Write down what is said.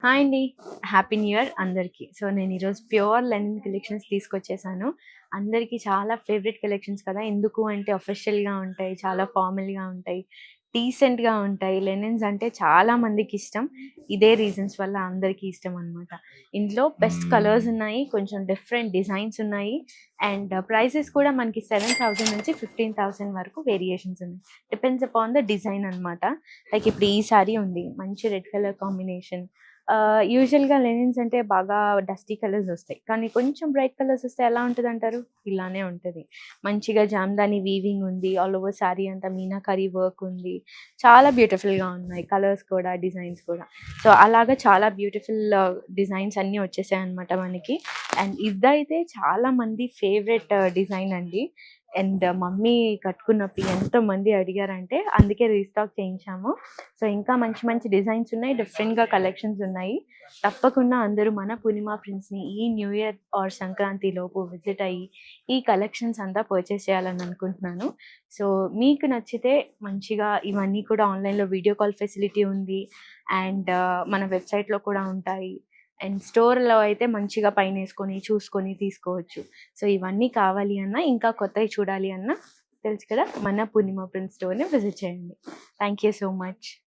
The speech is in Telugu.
హాయ్ అండి. హ్యాపీ న్యూ ఇయర్ అందరికీ. సో, నేను ఈరోజు ప్యూర్ లెనిన్ కలెక్షన్స్ తీసుకొచ్చేసాను. అందరికీ చాలా ఫేవరెట్ కలెక్షన్స్ కదా! ఎందుకు అంటే అఫీషియల్‌గా ఉంటాయి, చాలా ఫార్మల్‌గా ఉంటాయి, డీసెంట్‌గా ఉంటాయి. లెనిన్స్ అంటే చాలా మందికిష్టం. ఇదే రీజన్స్ వల్ల అందరికీ ఇష్టమనమాట. ఇందులో బెస్ట్ కలర్స్ ఉన్నాయి, కొంచెం డిఫరెంట్ డిజైన్స్ ఉన్నాయి. అండ్ ప్రైసెస్ కూడా మనకి 7,000 నుంచి 15,000 వరకు వేరియేషన్స్ ఉన్నాయి. డిపెండ్స్ అపాన్ ద డిజైన్ అనమాట. లైక్ ఇప్పుడు ఈ సారీ ఉంది. మంచి రెడ్ కలర్ కాంబినేషన్. యూజువల్‌గా లెనిన్స్ అంటే బాగా డస్టీ కలర్స్ వస్తాయి. కానీ కొంచెం బ్రైట్ కలర్స్ వస్తే ఎలా ఉంటదంటారు? ఇలానే ఉంటది. మంచిగా జామ్దాని వీవింగ్ ఉంది. ఆల్ ఓవర్ శారీ అంతా మీనాకరీ వర్క్ ఉంది. చాలా బ్యూటిఫుల్‌గా ఉన్నాయి. కలర్స్ కూడా, డిజైన్స్ కూడా. సో, అలాగా చాలా బ్యూటిఫుల్ డిజైన్స్ అన్నీ వచ్చేసాయన్నమాట మనకి. అండ్ ఇదైతే చాలా మంది ఫేవరెట్ డిజైన్ అండి. అండ్ మమ్మీ కట్టుకున్నప్పుడు ఎంతమంది అడిగారంటే అందుకే రీస్టాక్ చేయించాము. సో, ఇంకా మంచి మంచి డిజైన్స్ ఉన్నాయి. డిఫరెంట్‌గా కలెక్షన్స్ ఉన్నాయి. తప్పకుండా అందరూ మన పూర్ణిమ ప్రింట్స్‌ని ఈ న్యూ ఇయర్ ఆర్ సంక్రాంతి లోపు విజిట్ అయ్యి ఈ కలెక్షన్స్ అంతా పర్చేస్ చేయాలని అనుకుంటున్నాను. సో, మీకు నచ్చితే మంచిగా ఇవన్నీ కూడా ఆన్‌లైన్‌లో వీడియో కాల్ ఫెసిలిటీ ఉంది. అండ్ మన వెబ్‌సైట్‌లో కూడా ఉంటాయి. అండ్ స్టోర్‌లో అయితే మంచిగా పైనేసుకొని, చూసుకొని తీసుకోవచ్చు. సో, ఇవన్నీ కావాలి అన్నా, ఇంకా కొత్తవి చూడాలి అన్నా తెలుసు కదా! మన పూర్ణిమ ప్రింట్స్ స్టోర్‌ని విజిట్ చేయండి. Thank you so much.